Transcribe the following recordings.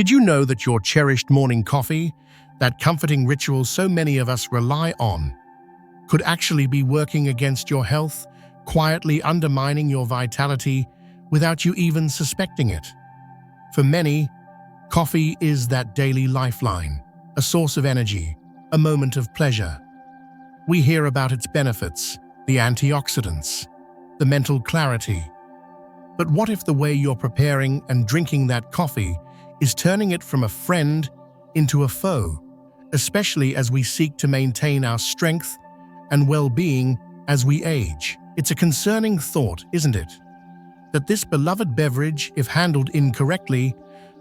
Did you know that your cherished morning coffee, that comforting ritual so many of us rely on, could actually be working against your health, quietly undermining your vitality without you even suspecting it? For many, coffee is that daily lifeline, a source of energy, a moment of pleasure. We hear about its benefits, the antioxidants, the mental clarity. But what if the way you're preparing and drinking that coffee is turning it from a friend into a foe, especially as we seek to maintain our strength and well-being as we age? It's a concerning thought, isn't it? That this beloved beverage, if handled incorrectly,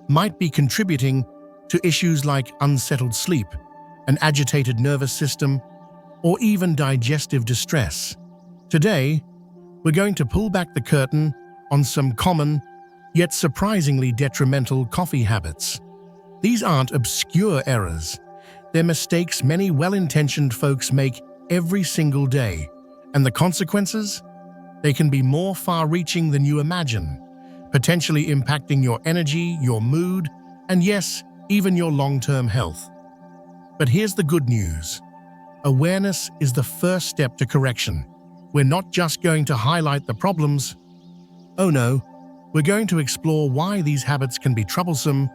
might be contributing to issues like unsettled sleep, an agitated nervous system, or even digestive distress. Today, we're going to pull back the curtain on some common, yet surprisingly detrimental coffee habits. These aren't obscure errors. They're mistakes many well-intentioned folks make every single day. And the consequences? They can be more far-reaching than you imagine, potentially impacting your energy, your mood, and yes, even your long-term health. But here's the good news. Awareness is the first step to correction. We're not just going to highlight the problems. Oh no, we're going to explore why these habits can be troublesome,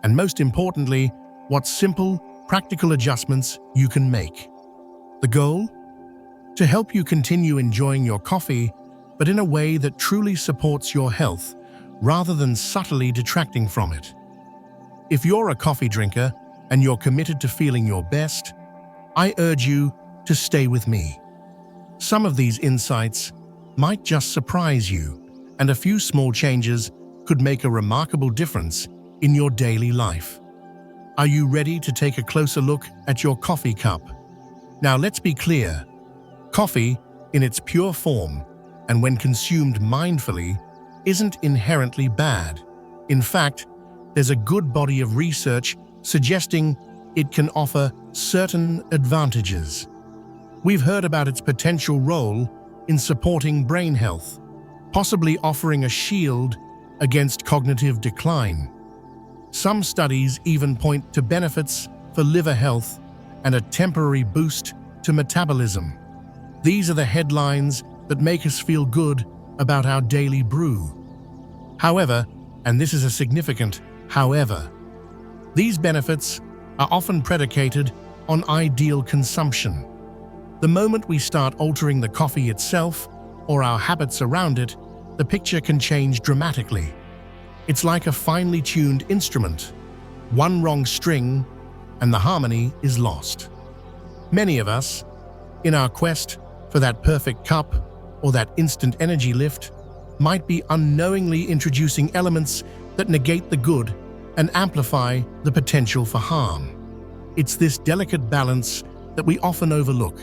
and most importantly, what simple, practical adjustments you can make. The goal? To help you continue enjoying your coffee, but in a way that truly supports your health, rather than subtly detracting from it. If you're a coffee drinker and you're committed to feeling your best, I urge you to stay with me. Some of these insights might just surprise you, and a few small changes could make a remarkable difference in your daily life. Are you ready to take a closer look at your coffee cup? Now let's be clear. Coffee, in its pure form, and when consumed mindfully, isn't inherently bad. In fact, there's a good body of research suggesting it can offer certain advantages. We've heard about its potential role in supporting brain health, possibly offering a shield against cognitive decline. Some studies even point to benefits for liver health and a temporary boost to metabolism. These are the headlines that make us feel good about our daily brew. However, and this is a significant however, these benefits are often predicated on ideal consumption. The moment we start altering the coffee itself or our habits around it, the picture can change dramatically. It's like a finely tuned instrument. One wrong string, and the harmony is lost. Many of us, in our quest for that perfect cup or that instant energy lift, might be unknowingly introducing elements that negate the good and amplify the potential for harm. It's this delicate balance that we often overlook,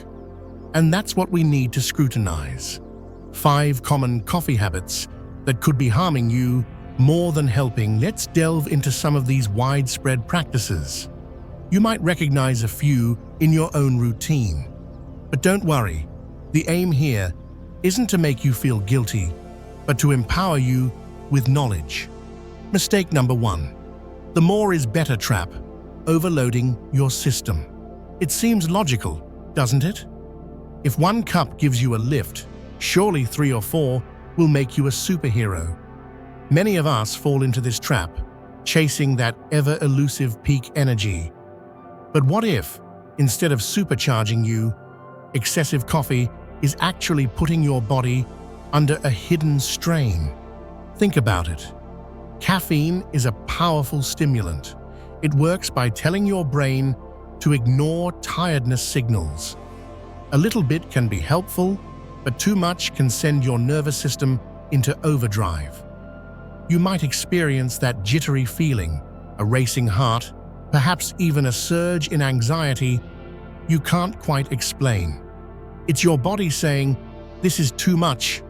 and that's what we need to scrutinize. 5 common coffee habits that could be harming you more than helping. Let's delve into some of these widespread practices. You might recognize a few in your own routine. But don't worry, the aim here isn't to make you feel guilty, but to empower you with knowledge. Mistake number 1. The more is better trap, overloading your system. It seems logical, doesn't it? If 1 cup gives you a lift, surely 3 or 4 will make you a superhero. Many of us fall into this trap, chasing that ever-elusive peak energy. But what if, instead of supercharging you, excessive coffee is actually putting your body under a hidden strain? Think about it. Caffeine is a powerful stimulant. It works by telling your brain to ignore tiredness signals. A little bit can be helpful, but too much can send your nervous system into overdrive. You might experience that jittery feeling, a racing heart, perhaps even a surge in anxiety you can't quite explain. It's your body saying, "This is too much."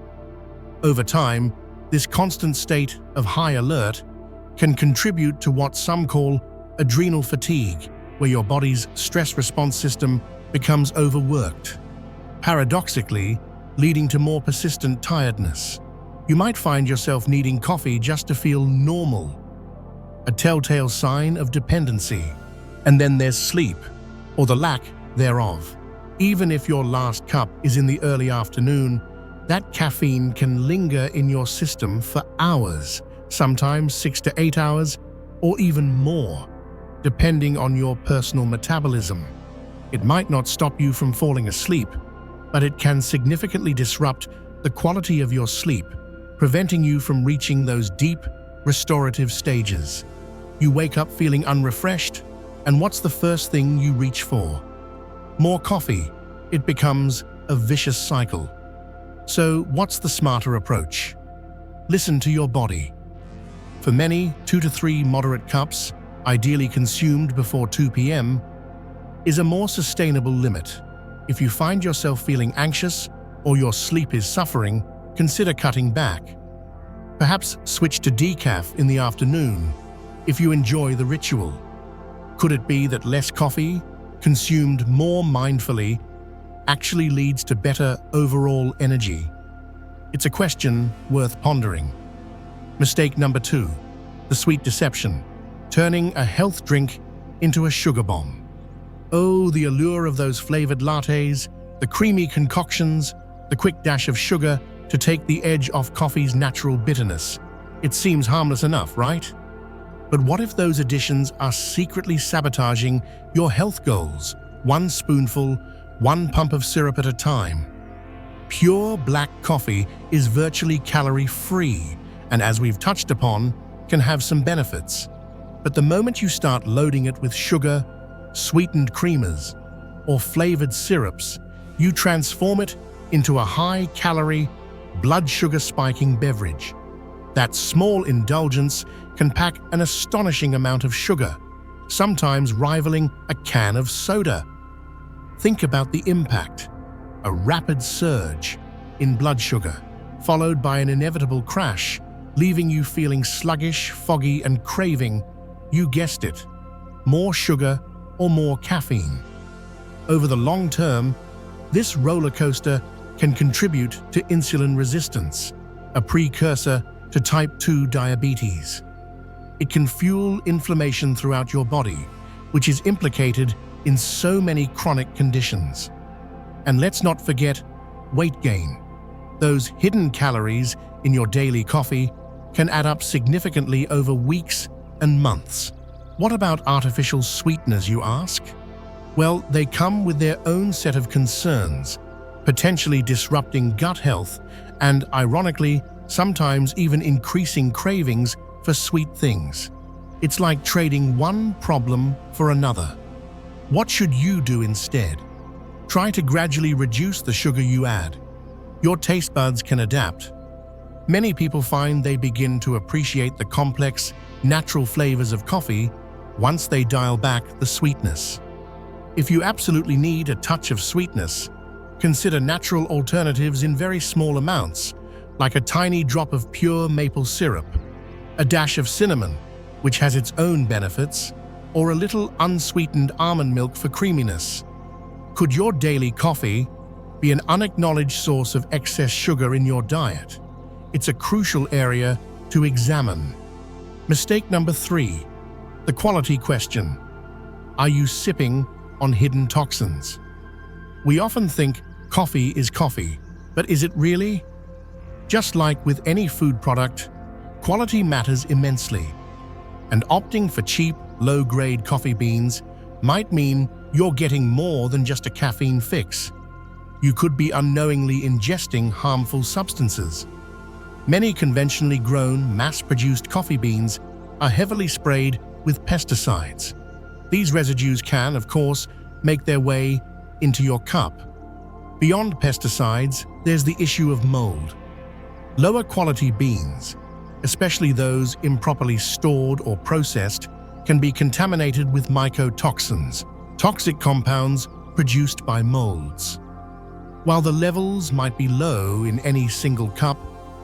Over time, this constant state of high alert can contribute to what some call adrenal fatigue, where your body's stress response system becomes overworked, paradoxically leading to more persistent tiredness. You might find yourself needing coffee just to feel normal. a telltale sign of dependency. And then there's sleep, or the lack thereof. Even if your last cup is in the early afternoon, that caffeine can linger in your system for hours, sometimes 6 to 8 hours, or even more, depending on your personal metabolism. It might not stop you from falling asleep, but it can significantly disrupt the quality of your sleep, preventing you from reaching those deep, restorative stages. You wake up feeling unrefreshed, and what's the first thing you reach for? More coffee. It becomes a vicious cycle. So, what's the smarter approach? Listen to your body. For many, 2 to 3 moderate cups, ideally consumed before 2 p.m., is a more sustainable limit. If you find yourself feeling anxious or your sleep is suffering, consider cutting back. Perhaps switch to decaf in the afternoon if you enjoy the ritual. Could it be that less coffee, consumed more mindfully, actually leads to better overall energy? It's a question worth pondering. Mistake number 2, the sweet deception, turning a health drink into a sugar bomb. Oh, the allure of those flavored lattes, the creamy concoctions, the quick dash of sugar to take the edge off coffee's natural bitterness. It seems harmless enough, right? But what if those additions are secretly sabotaging your health goals? 1 spoonful, 1 pump of syrup at a time. Pure black coffee is virtually calorie-free, and as we've touched upon, can have some benefits. But the moment you start loading it with sugar, sweetened creamers, or flavored syrups, you transform it into a high-calorie, blood sugar-spiking beverage. That small indulgence can pack an astonishing amount of sugar, sometimes rivaling a can of soda. Think about the impact. A rapid surge in blood sugar, followed by an inevitable crash, leaving you feeling sluggish, foggy, and craving, you guessed it, more sugar or more caffeine. Over the long term, this roller coaster can contribute to insulin resistance, a precursor to type 2 diabetes. It can fuel inflammation throughout your body, which is implicated in so many chronic conditions. And let's not forget weight gain. Those hidden calories in your daily coffee can add up significantly over weeks and months. What about artificial sweeteners, you ask? Well, they come with their own set of concerns, potentially disrupting gut health and, ironically, sometimes even increasing cravings for sweet things. It's like trading one problem for another. What should you do instead? Try to gradually reduce the sugar you add. Your taste buds can adapt. Many people find they begin to appreciate the complex, natural flavors of coffee once they dial back the sweetness. If you absolutely need a touch of sweetness, consider natural alternatives in very small amounts, like a tiny drop of pure maple syrup, a dash of cinnamon, which has its own benefits, or a little unsweetened almond milk for creaminess. Could your daily coffee be an unacknowledged source of excess sugar in your diet? It's a crucial area to examine. Mistake number 3, the quality question. Are you sipping on hidden toxins? We often think coffee is coffee, but is it really? Just like with any food product, quality matters immensely. And opting for cheap, low-grade coffee beans might mean you're getting more than just a caffeine fix. You could be unknowingly ingesting harmful substances. Many conventionally grown, mass-produced coffee beans are heavily sprayed with pesticides. These residues can, of course, make their way into your cup. Beyond pesticides, there's the issue of mold. Lower quality beans, especially those improperly stored or processed, can be contaminated with mycotoxins, toxic compounds produced by molds. While the levels might be low in any single cup,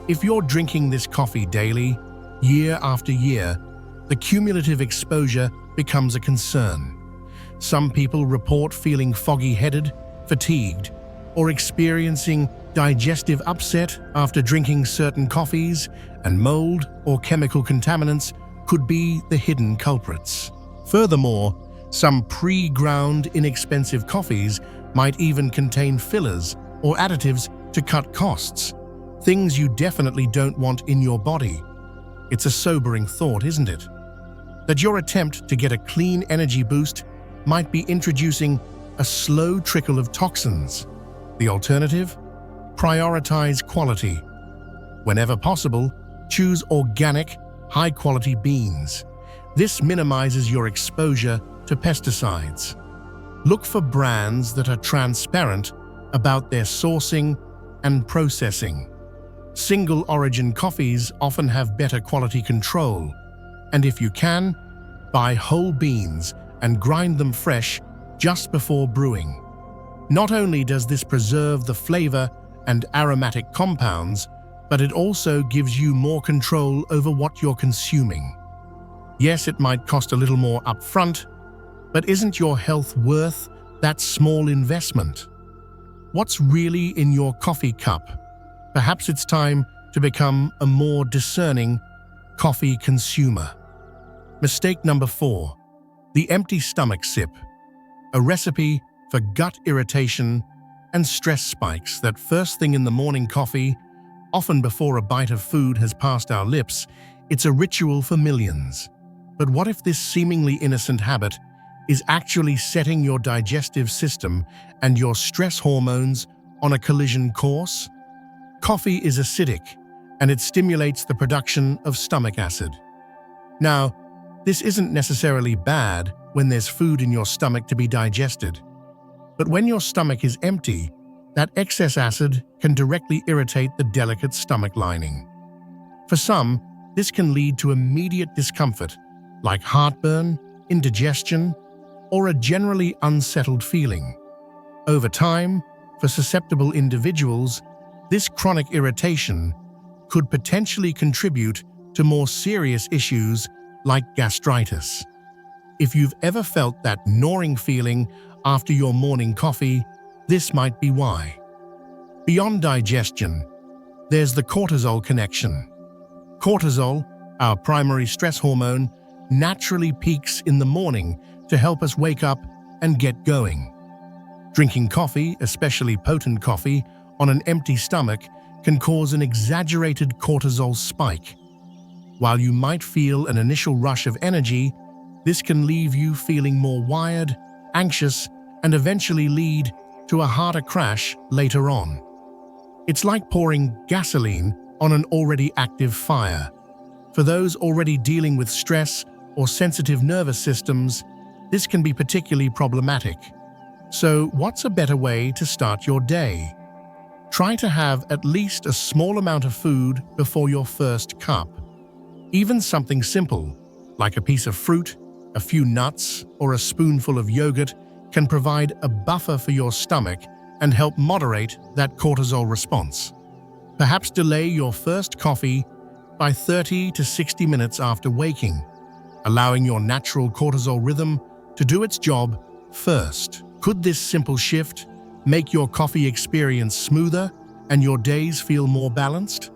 if you're drinking this coffee daily, year after year, the cumulative exposure becomes a concern. Some people report feeling foggy-headed, fatigued, or experiencing digestive upset after drinking certain coffees, and mold or chemical contaminants could be the hidden culprits. Furthermore, some pre-ground inexpensive coffees might even contain fillers or additives to cut costs, things you definitely don't want in your body. It's a sobering thought, isn't it? That your attempt to get a clean energy boost might be introducing a slow trickle of toxins. The alternative? Prioritize quality. Whenever possible, choose organic, high-quality beans. This minimizes your exposure to pesticides. Look for brands that are transparent about their sourcing and processing. Single-origin coffees often have better quality control, and if you can, buy whole beans and grind them fresh just before brewing. Not only does this preserve the flavor and aromatic compounds, but it also gives you more control over what you're consuming. Yes, it might cost a little more upfront, but isn't your health worth that small investment? What's really in your coffee cup? Perhaps it's time to become a more discerning coffee consumer. Mistake number 4, the empty stomach sip, a recipe for gut irritation and stress spikes that first thing in the morning coffee, often before a bite of food has passed our lips. It's a ritual for millions. But what if this seemingly innocent habit is actually setting your digestive system and your stress hormones on a collision course? Coffee is acidic, and it stimulates the production of stomach acid. Now, this isn't necessarily bad when there's food in your stomach to be digested. But when your stomach is empty, that excess acid can directly irritate the delicate stomach lining. For some, this can lead to immediate discomfort, like heartburn, indigestion, or a generally unsettled feeling. Over time, for susceptible individuals, this chronic irritation could potentially contribute to more serious issues like gastritis. If you've ever felt that gnawing feeling after your morning coffee, this might be why. Beyond digestion, there's the cortisol connection. Cortisol, our primary stress hormone, naturally peaks in the morning to help us wake up and get going. Drinking coffee, especially potent coffee, on an empty stomach can cause an exaggerated cortisol spike. While you might feel an initial rush of energy, this can leave you feeling more wired, anxious, and eventually lead to a harder crash later on. It's like pouring gasoline on an already active fire. For those already dealing with stress or sensitive nervous systems, this can be particularly problematic. So, what's a better way to start your day? Try to have at least a small amount of food before your first cup. Even something simple, like a piece of fruit, a few nuts, or a spoonful of yogurt, can provide a buffer for your stomach and help moderate that cortisol response. Perhaps delay your first coffee by 30 to 60 minutes after waking, allowing your natural cortisol rhythm to do its job first. Could this simple shift make your coffee experience smoother and your days feel more balanced?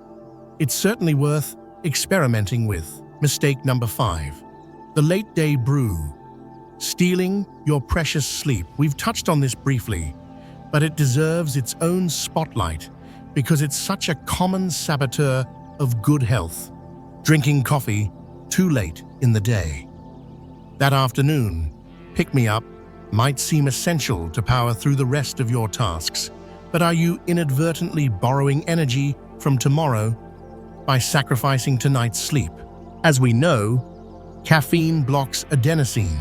It's certainly worth experimenting with. Mistake number 5, the late-day brew. Stealing your precious sleep. We've touched on this briefly, but it deserves its own spotlight because it's such a common saboteur of good health. Drinking coffee too late in the day. That afternoon, pick-me-up might seem essential to power through the rest of your tasks, but are you inadvertently borrowing energy from tomorrow by sacrificing tonight's sleep? As we know, caffeine blocks adenosine,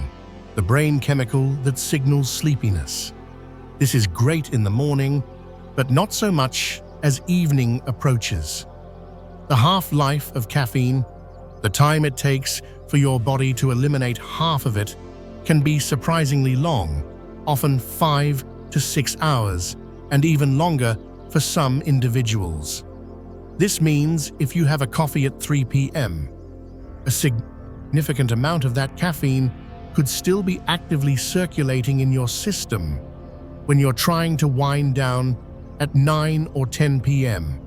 the brain chemical that signals sleepiness. This is great in the morning, but not so much as evening approaches. The half-life of caffeine, the time it takes for your body to eliminate half of it, can be surprisingly long, often 5 to 6 hours, and even longer for some individuals. This means if you have a coffee at 3 p.m., a significant amount of that caffeine could still be actively circulating in your system when you're trying to wind down at 9 or 10 p.m.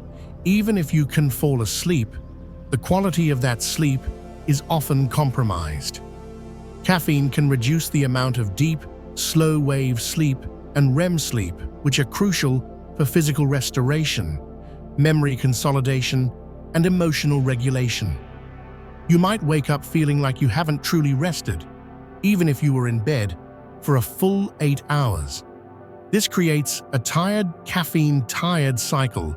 Even if you can fall asleep, the quality of that sleep is often compromised. Caffeine can reduce the amount of deep, slow-wave sleep and REM sleep, which are crucial for physical restoration, memory consolidation, and emotional regulation. You might wake up feeling like you haven't truly rested, even if you were in bed for a full 8 hours. This creates a tired, caffeine-tired cycle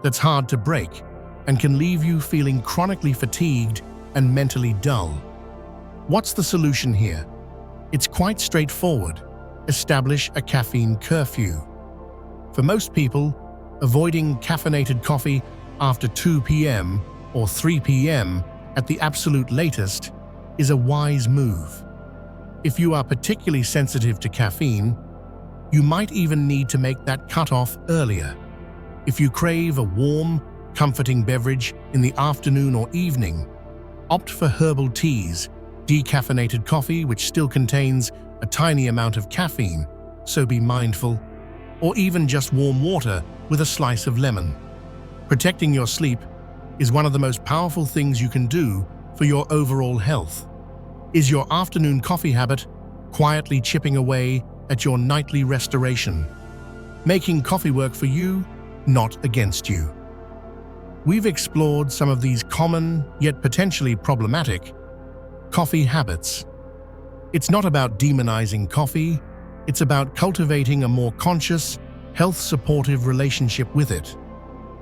that's hard to break and can leave you feeling chronically fatigued and mentally dull. What's the solution here? It's quite straightforward. Establish a caffeine curfew. For most people, avoiding caffeinated coffee after 2 p.m. or 3 p.m. at the absolute latest is a wise move. If you are particularly sensitive to caffeine, you might even need to make that cutoff earlier. If you crave a warm, comforting beverage in the afternoon or evening, opt for herbal teas, decaffeinated coffee which still contains a tiny amount of caffeine, so be mindful, or even just warm water with a slice of lemon. Protecting your sleep is one of the most powerful things you can do for your overall health. Is your afternoon coffee habit quietly chipping away at your nightly restoration, making coffee work for you, not against you? We've explored some of these common, yet potentially problematic, coffee habits. It's not about demonizing coffee, it's about cultivating a more conscious, health-supportive relationship with it.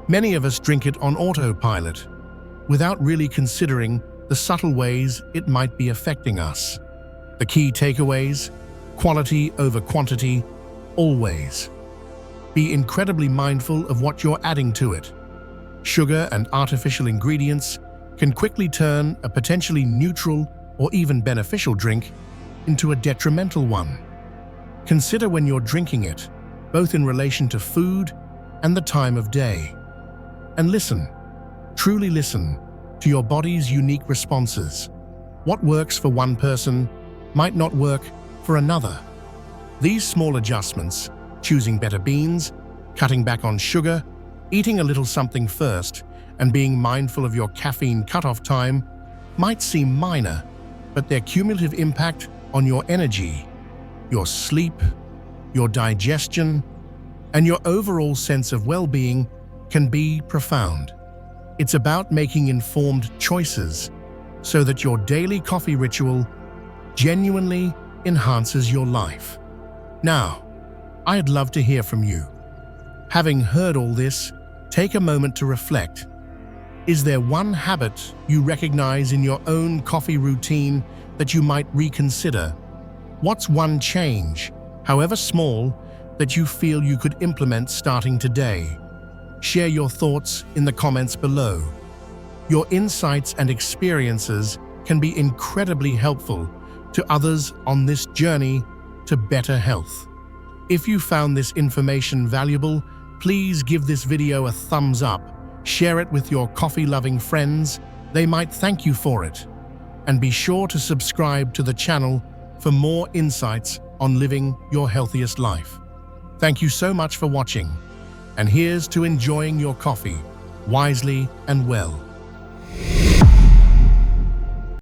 Many of us drink it on autopilot, without really considering the subtle ways it might be affecting us. The key takeaways: quality over quantity, always. Be incredibly mindful of what you're adding to it. Sugar and artificial ingredients can quickly turn a potentially neutral or even beneficial drink into a detrimental one. Consider when you're drinking it, both in relation to food and the time of day. And listen, truly listen, to your body's unique responses. What works for one person might not work for another. These small adjustments, choosing better beans, cutting back on sugar, eating a little something first, and being mindful of your caffeine cutoff time, might seem minor, but their cumulative impact on your energy, your sleep, your digestion, and your overall sense of well-being can be profound. It's about making informed choices so that your daily coffee ritual genuinely enhances your life. Now, I'd love to hear from you. Having heard all this, take a moment to reflect. Is there one habit you recognize in your own coffee routine that you might reconsider? What's one change, however small, that you feel you could implement starting today? Share your thoughts in the comments below. Your insights and experiences can be incredibly helpful to others on this journey to better health. If you found this information valuable, please give this video a thumbs up, share it with your coffee-loving friends, they might thank you for it. And be sure to subscribe to the channel for more insights on living your healthiest life. Thank you so much for watching, and here's to enjoying your coffee wisely and well.